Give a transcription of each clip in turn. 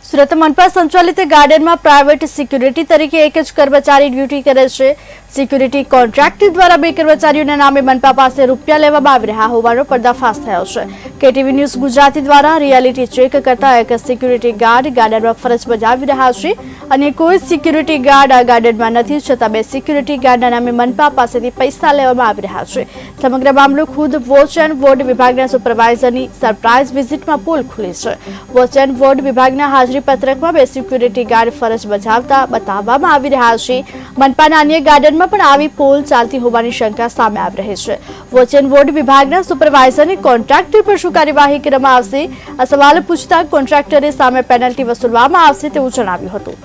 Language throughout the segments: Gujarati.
સુરત મનપા સંચાલિત ગાર્ડનમાં પ્રાઇવેટ સિક્યુરિટી તરીકે એક જ કર્મચારી ડ્યુટી કરે છે। સિક્યુરિટી કોન્ટ્રાક્ટ દ્વારા બે કર્મચારીઓના નામે મનપા પાસે રૂપિયા લેવામાં આવી રહ્યા હોવાનો પર્દાફાશ થયો છે। કેટીવી ન્યૂઝ ગુજરાતી દ્વારા રિયાલિટી ચેક કરતા એક સિક્યુરિટી ગાર્ડ ગાર્ડનમાં ફરજ બજાવી રહ્યા છે અને કોઈ સિક્યુરિટી ગાર્ડ આ ગાર્ડનમાં નથી, છતાં બે સિક્યુરિટી ગાર્ડના નામે મનપા પાસેથી પૈસા લેવામાં આવી રહ્યા છે। સમગ્ર મામલો ખુદ વોચ એન્ડ વોર્ડ વિભાગના સુપરવાઇઝરની સરપ્રાઇઝ વિઝિટમાં પોલ ખુલી છે। વોચ એન્ડ વોર્ડ વિભાગના હાજરી પત્રકમાં બે સિક્યુરિટી ગાર્ડ ફરજ બજાવતા બતાવવામાં આવી રહ્યા છે। મનપાના અન્ય ગાર્ડનમાં પણ આવી પોલ ચાલતી હોવાની શંકા સામે આવી રહી છે। વોચ એન્ડ વોર્ડ વિભાગના સુપરવાઇઝરની કોન્ટ્રાક્ટર પર શું કાર્યવાહી કરવામાં આવશે, આ સવાલ પૂછતા કોન્ટ્રાક્ટરે સામે પેનલ્ટી વસૂલવામાં આવશે તેવું જણાવ્યું હતું।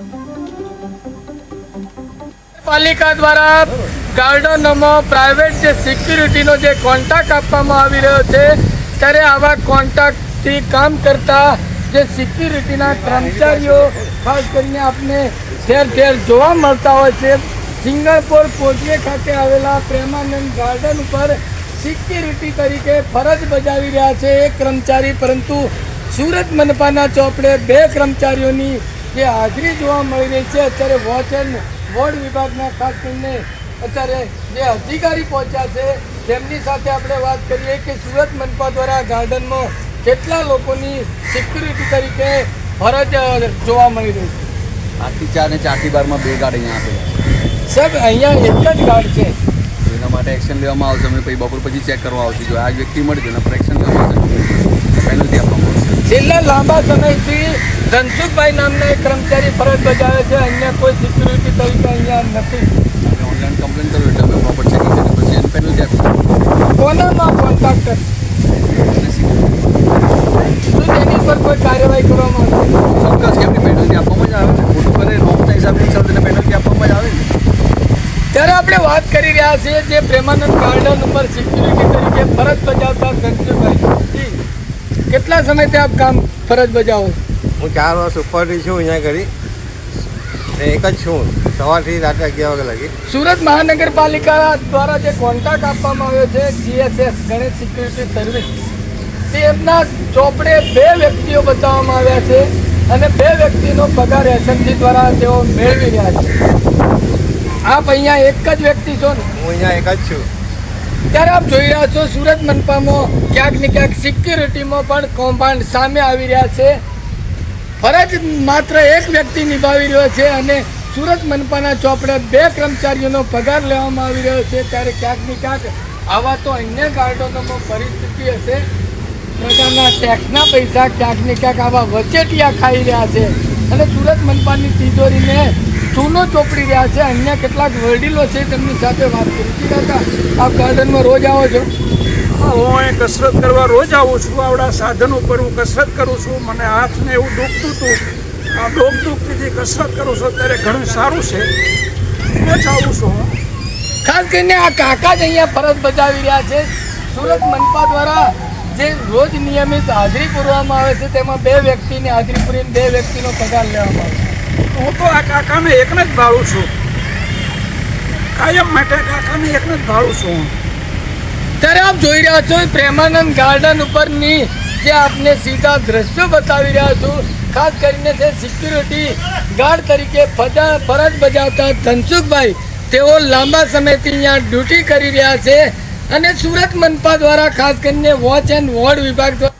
પાલિકા દ્વારા ગાર્ડનમાં પ્રાઇવેટ જે સિક્યુરિટીનો જે કોન્ટ્રાક્ટ આપવામાં આવી રહ્યો છે, ત્યારે આવા કોન્ટ્રાક્ટથી કામ કરતા જે સિક્યુરિટીના કર્મચારીઓ ખાસ કરીને આપને ઠેર ઠેર જોવા મળતા હોય છે। સિંગણપોર કોટલે ખાતે આવેલા પ્રેમાનંદ ગાર્ડન ઉપર સિક્યુરિટી તરીકે ફરજ બજાવી રહ્યા છે એક કર્મચારી, પરંતુ સુરત મનપાના ચોપડે બે કર્મચારીઓની જે હાજરી જોવા મળી રહી છે। અત્યારે વોચ એન્ડ વોર્ડ વિભાગના ખાસ કરીને અત્યારે જે અધિકારી પહોંચ્યા છે તેમની સાથે આપણે વાત કરીએ કે સુરત મનપા દ્વારા ગાર્ડનમાં કેટલા લોકોની સિક્યુરિટી તરીકે ફરજ જોવા મળી રહી છે। 8 થી 4 ને 4 થી 12 માં બે ગાર્ડ અહીંયા આપેલા સાહેબ, અહીંયા એક જ ગાર્ડ છે, એના માટે એક્શન લેવામાં આવશે। અમે પછી બપોર પછી ચેક કરવા આવશે, જો આ વ્યક્તિ મળી એના પર એક્શન લેવામાં આવશે, પેનલ્ટી આપવામાં આવશે। છેલ્લા લાંબા સમયથી ધનસુખભાઈ નામના એક કર્મચારી ફરજ બજાવે છે, અહીંયા કોઈ સિક્યુરિટી તરીકે અહીંયા નથી। અમે ઓનલાઈન કમ્પ્લેન કર્યું એટલે અમે પ્રોપર ચેકિંગ કરી પછી એને પેનલ્ટી આપી। કોનામાં કોન્ટ્રાક્ટર શું તેની પર કોઈ કાર્યવાહી કરવામાં આવશે? ચોક્કસ કે એમની પેનલ્ટી આપવામાં જ આવે ને, ખોટું કરે નોમના હિસાબે તેને પેનલ્ટી આપવામાં જ આવે ને। ત્યારે આપણે વાત કરી રહ્યા છીએ જે પ્રેમાનંદ ગાર્ડન ઉપર સિક્યુરિટી તરીકે ફરજ બજાવતા ધનસુખભાઈ, કેટલા સમયથી આપ કામ ફરજ બજાવો? હું 4 વર્ષ ઉપરથી છું અહીંયા ઘડી, એક જ છું, સવારથી રાત્રે 11 વાગે લગી। સુરત મહાનગરપાલિકા દ્વારા જે કોન્ટ્રાક્ટ આપવામાં આવ્યો છે GSS ગણેશ સિક્યુરિટી સર્વિસ, તેમના ચોપડે બે વ્યક્તિઓ બતાવવામાં આવ્યા છે અને બે વ્યક્તિનો પગાર એસએમસી દ્વારા તેઓ મેળવી રહ્યા છે। આપ અહીંયા એક જ વ્યક્તિ છો ને? હું અહીંયા એક જ છું। ત્યારે આપ જોઈ રહ્યા છો સુરત મનપામાં ક્યાંક ને ક્યાંક સિક્યુરિટીમાં પણ કૌભાંડ સામે આવી રહ્યા છે। ફરજ માત્ર એક વ્યક્તિ નિભાવી રહ્યો છે અને સુરત મનપાના ચોપડે બે કર્મચારીઓનો પગાર લેવામાં આવી રહ્યો છે। ત્યારે ક્યાંક ને ક્યાંક આવા તો અન્ય ગાર્ડનોમાં પરિસ્થિતિ હશે, પ્રજાના ટેક્સના પૈસા ક્યાંક ને ક્યાંક આવા વચેટિયા ખાઈ રહ્યા છે અને સુરત મનપાની તિજોરીને ચૂનો ચોપડી રહ્યા છે। અન્ય કેટલાક વડીલો છે તેમની સાથે વાત કરી। કાકા, આપ ગાર્ડનમાં રોજ આવો છો? હું અહીં કસરત કરવા રોજ આવું છું। આવડા સાધન ઉપર હું કસરત કરું છું। મને હાથને એવું દુખતું હતું, આ દુખતીથી કસરત કરું છું, ત્યારે ઘણું સારું છે, રોજ આવું છું। ખાસ કરીને આ કાકા જ અહીંયા ફરજ બજાવી રહ્યા છે। સુરત મનપા દ્વારા જે રોજ નિયમિત હાજરી પૂરવામાં આવે છે તેમાં બે વ્યક્તિની હાજરી પૂરીને બે વ્યક્તિનો પગાર લેવામાં આવે છે। હું તો આ કાકાને એકને જ ભાળું છું, કાયમ માટે કાકાને એકને જ ભાળું છું હું। ત્યારે આપ જોઈ રહ્યા છો પ્રેમાનંદ ગાર્ડન ઉપરની જે આપને સીધા દ્રશ્યો બતાવી રહ્યા છું। ખાસ કરીને જે સિક્યુરિટી ગાર્ડ તરીકે ફરજ બજાવતા ધનસુખભાઈ, તેઓ લાંબા સમયથી અહીંયા ડ્યુટી કરી રહ્યા છે અને સુરત મનપા દ્વારા ખાસ કરીને વોચ એન્ડ વોર્ડ વિભાગ દ્વારા